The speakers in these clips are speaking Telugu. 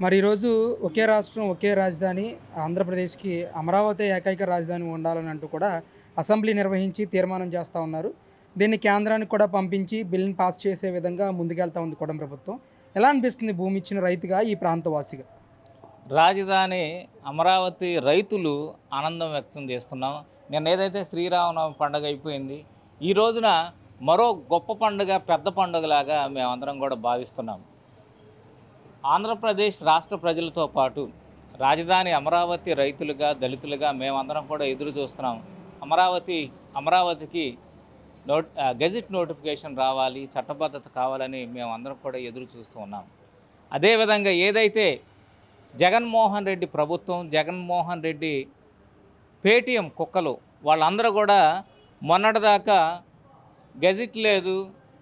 మరి ఈరోజు ఒకే రాష్ట్రం, ఒకే రాజధాని ఆంధ్రప్రదేశ్‌కి అమరావతి ఏకైక రాజధాని ఉండాలని అంటూ కూడా అసెంబ్లీ నిర్వహించి తీర్మానం చేస్తా ఉన్నారు. దీన్ని కేంద్రానికి కూడా పంపించి బిల్‌ని పాస్ చేసే విధంగా ముందుకెళ్తా ఉంది కూటమి ప్రభుత్వం. ఎలా అనిపిస్తుంది భూమి ఇచ్చిన రైతుగా, ఈ ప్రాంతవాసిగా? రాజధాని అమరావతి రైతులు ఆనందం వ్యక్తం చేస్తున్నాం. నిన్న ఏదైతే శ్రీరామనవమి పండుగ అయిపోయింది. ఈ రోజున మరో గొప్ప పండుగ, పెద్ద పండుగలాగా మేమందరం కూడా భావిస్తున్నాం. ఆంధ్రప్రదేశ్ రాష్ట్ర ప్రజలతో పాటు రాజధాని అమరావతి రైతులుగా, దళితులుగా మేమందరం కూడా ఎదురు చూస్తున్నాం. అమరావతికి గెజిట్ నోటిఫికేషన్ రావాలి, చట్టబద్ధత కావాలని మేమందరం కూడా ఎదురు చూస్తూ ఉన్నాం. అదేవిధంగా ఏదైతే జగన్మోహన్ రెడ్డి ప్రభుత్వం, జగన్మోహన్ రెడ్డి పేటీఎం కుక్కలు వాళ్ళందరూ కూడా మొన్నటిదాకా గెజిట్ లేదు,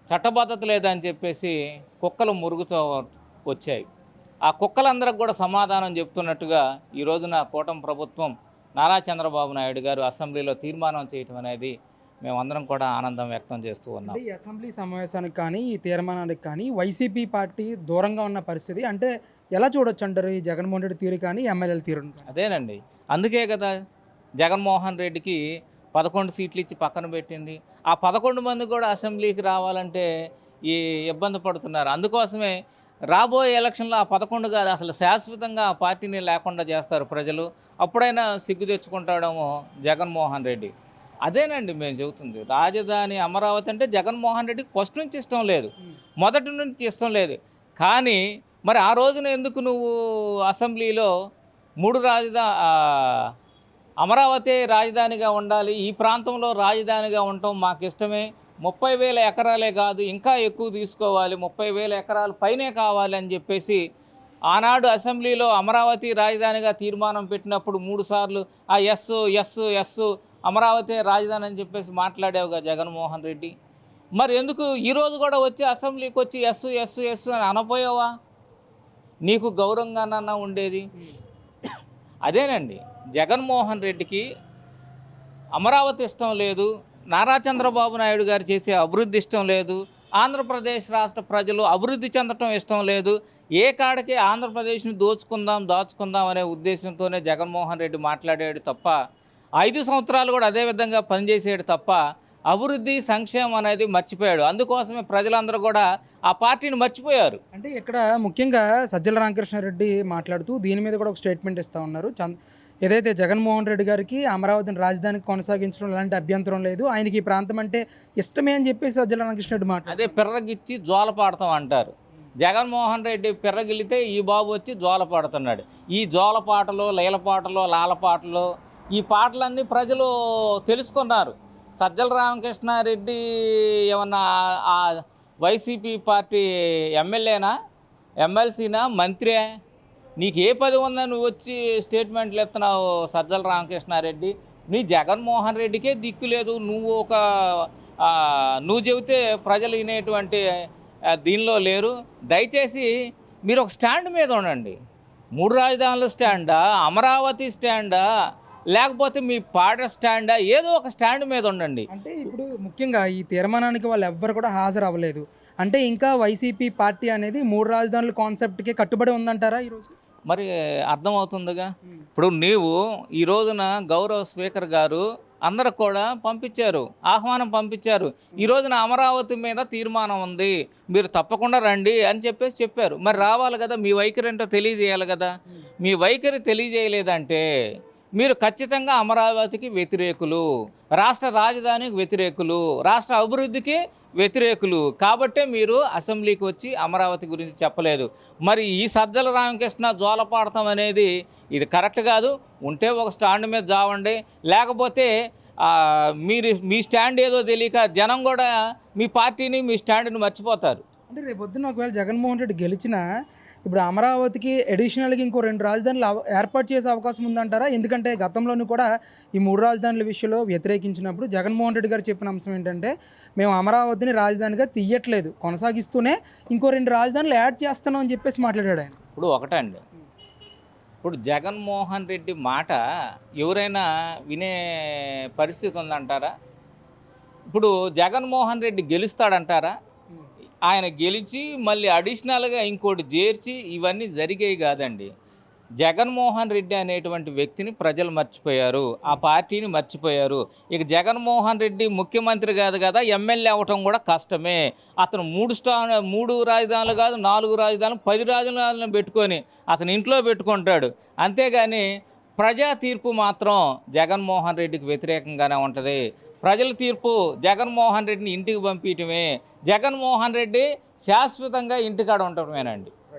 చట్టబద్ధత లేదని చెప్పేసి కుక్కలు మురుగుతో వచ్చాయి. ఆ కుక్కలందరికి కూడా సమాధానం చెప్తున్నట్టుగా ఈ రోజున కూటమి ప్రభుత్వం నారా చంద్రబాబు నాయుడు గారు అసెంబ్లీలో తీర్మానం చేయటం అనేది మేమందరం కూడా ఆనందం వ్యక్తం చేస్తూ ఉన్నాం. ఈ అసెంబ్లీ సమావేశానికి కానీ, ఈ తీర్మానానికి కానీ వైసీపీ పార్టీ దూరంగా ఉన్న పరిస్థితి అంటే ఎలా చూడొచ్చు అంటారు? ఈ జగన్మోహన్ రెడ్డి తీరు కానీ, ఎమ్మెల్యేల తీరును కానీ? అదేనండి, అందుకే కదా జగన్మోహన్ రెడ్డికి 11 సీట్లు ఇచ్చి పక్కన పెట్టింది. ఆ 11 మంది కూడా అసెంబ్లీకి రావాలంటే ఈ ఇబ్బంది పడుతున్నారు. అందుకోసమే రాబోయే ఎలక్షన్లో ఆ 11 కాదు, అసలు శాశ్వతంగా ఆ పార్టీని లేకుండా చేస్తారు ప్రజలు. అప్పుడైనా సిగ్గు తెచ్చుకుంటాడేమో జగన్మోహన్ రెడ్డి. అదేనండి మేము చెబుతుంది. రాజధాని అమరావతి అంటే జగన్మోహన్ రెడ్డికి ఫస్ట్ నుంచి ఇష్టం లేదు, మొదటి నుంచి ఇష్టం లేదు. కానీ మరి ఆ రోజున ఎందుకు నువ్వు అసెంబ్లీలో అమరావతి రాజధానిగా ఉండాలి, ఈ ప్రాంతంలో రాజధానిగా ఉండటం మాకు ఇష్టమే, 30,000 ఎకరాలే కాదు ఇంకా ఎక్కువ తీసుకోవాలి, 30,000 ఎకరాలు పైనే కావాలి అని చెప్పేసి ఆనాడు అసెంబ్లీలో అమరావతి రాజధానిగా తీర్మానం పెట్టినప్పుడు 3 సార్లు ఆ ఎస్ అమరావతి రాజధాని అని చెప్పేసి మాట్లాడావుగా జగన్మోహన్ రెడ్డి. మరి ఎందుకు ఈరోజు కూడా వచ్చి అసెంబ్లీకి వచ్చి ఎస్ అని అనపోయావా? నీకు గౌరవంగానన్నా ఉండేది. అదేనండి, జగన్మోహన్ రెడ్డికి అమరావతి ఇష్టం లేదు, నారా చంద్రబాబు నాయుడు గారు చేసే అభివృద్ధి ఇష్టం లేదు, ఆంధ్రప్రదేశ్ రాష్ట్ర ప్రజలు అభివృద్ధి చెందటం ఇష్టం లేదు. ఏ కాడికి ఆంధ్రప్రదేశ్ని దాచుకుందాం అనే ఉద్దేశంతోనే జగన్మోహన్ రెడ్డి మాట్లాడాడు తప్ప, 5 సంవత్సరాలు కూడా అదే విధంగా పనిచేసాడు తప్ప అభివృద్ధి, సంక్షేమం అనేది మర్చిపోయాడు. అందుకోసమే ప్రజలందరూ కూడా ఆ పార్టీని మర్చిపోయారు. అంటే ఇక్కడ ముఖ్యంగా సజ్జల రామకృష్ణారెడ్డి మాట్లాడుతూ దీని మీద కూడా ఒక స్టేట్మెంట్ ఇస్తూ ఉన్నారు. ఏదైతే జగన్మోహన్ రెడ్డి గారికి అమరావతిని రాజధానికి కొనసాగించడం ఎలాంటి అభ్యంతరం లేదు, ఆయనకి ఈ ప్రాంతం అంటే ఇష్టమే అని చెప్పేసి సజ్జల రామకృష్ణారెడ్డి అదే పిర్రగిచ్చి జోల పాడతాం అంటారు. జగన్మోహన్ రెడ్డి పిర్రగిలితే ఈ బాబు వచ్చి జోల పాడుతున్నాడు. ఈ జోల పాటలు, లీలపాటలు, లాలపాటలు, ఈ పాటలన్నీ ప్రజలు తెలుసుకున్నారు. సజ్జల రామకృష్ణారెడ్డి ఏమన్నా ఆ వైసీపీ పార్టీ ఎమ్మెల్యేనా, ఎమ్మెల్సీనా, మంత్రి? నీకు ఏ పది ఉందా నువ్వు వచ్చి స్టేట్మెంట్లు ఇస్తున్నావు సజ్జల రామకృష్ణారెడ్డి? నీ జగన్మోహన్ రెడ్డికే దిక్కు లేదు. నువ్వు చెబితే ప్రజలు వినేటువంటి దీనిలో లేరు. దయచేసి మీరు ఒక స్టాండ్ మీద ఉండండి. 3 రాజధానుల స్టాండా, అమరావతి స్టాండా, లేకపోతే మీ పాట స్టాండా, ఏదో ఒక స్టాండ్ మీద ఉండండి. అంటే ఇప్పుడు ముఖ్యంగా ఈ తీర్మానానికి వాళ్ళు ఎవ్వరు కూడా హాజరు అవ్వలేదు అంటే ఇంకా వైసీపీ పార్టీ అనేది 3 రాజధానుల కాన్సెప్ట్కి కట్టుబడి ఉందంటారా ఈరోజు? మరి అర్థమవుతుందిగా. ఇప్పుడు నీవు ఈ రోజున గౌరవ స్పీకర్ గారు అందరూ కూడా ఆహ్వానం పంపించారు. ఈ రోజున అమరావతి మీద తీర్మానం ఉంది, మీరు తప్పకుండా రండి అని చెప్పారు. మరి రావాలి కదా, మీ వైఖరి ఏంటో తెలియజేయాలి కదా. మీ వైఖరి తెలియజేయలేదంటే మీరు ఖచ్చితంగా అమరావతికి వ్యతిరేకులు, రాష్ట్ర రాజధానికి వ్యతిరేకులు, రాష్ట్ర అభివృద్ధికి వ్యతిరేకులు. కాబట్టే మీరు అసెంబ్లీకి వచ్చి అమరావతి గురించి చెప్పలేదు. మరి ఈ సజ్జల రామకృష్ణ జోలపాడతాం అనేది ఇది కరెక్ట్ కాదు. ఉంటే ఒక స్టాండ్ మీద జావండి, లేకపోతే మీ స్టాండ్ ఏదో తెలియక జనం కూడా మీ పార్టీని, మీ స్టాండ్ని మర్చిపోతారు. అంటే రేపొద్దున ఒకవేళ జగన్మోహన్ రెడ్డి గెలిచినా ఇప్పుడు అమరావతికి అడిషనల్గా ఇంకో 2 రాజధానులు ఏర్పాటు చేసే అవకాశం ఉందంటారా? ఎందుకంటే గతంలోనూ కూడా ఈ 3 రాజధానుల విషయంలో వ్యతిరేకించినప్పుడు జగన్మోహన్ రెడ్డి గారు చెప్పిన అంశం ఏంటంటే, మేము అమరావతిని రాజధానిగా తీయట్లేదు, కొనసాగిస్తూనే ఇంకో 2 రాజధానులు యాడ్ చేస్తున్నాం అని చెప్పేసి మాట్లాడాడు ఆయన. ఇప్పుడు ఒకటండి, ఇప్పుడు జగన్మోహన్ రెడ్డి మాట ఎవరైనా వినే పరిస్థితి ఉందంటారా? ఇప్పుడు జగన్మోహన్ రెడ్డి గెలుస్తాడంటారా? ఆయన గెలిచి మళ్ళీ అడిషనల్గా ఇంకోటి చేర్చి ఇవన్నీ జరిగేవి కాదండి. జగన్మోహన్ రెడ్డి అనేటువంటి వ్యక్తిని ప్రజలు మర్చిపోయారు, ఆ పార్టీని మర్చిపోయారు. ఇక జగన్మోహన్ రెడ్డి ముఖ్యమంత్రి కాదు కదా, ఎమ్మెల్యే అవ్వటం కూడా కష్టమే. అతను 3 రాజధానులు కాదు, 4 రాజధానులు, 10 రాజధానులను పెట్టుకొని అతను ఇంట్లో పెట్టుకుంటాడు. అంతేగాని ప్రజా తీర్పు మాత్రం జగన్మోహన్ రెడ్డికి వ్యతిరేకంగానే ఉంటుంది. ప్రజల తీర్పు జగన్మోహన్ రెడ్డిని ఇంటికి పంపించడమే. జగన్మోహన్ రెడ్డి శాశ్వతంగా ఇంటికాడ ఉండటమేనండి.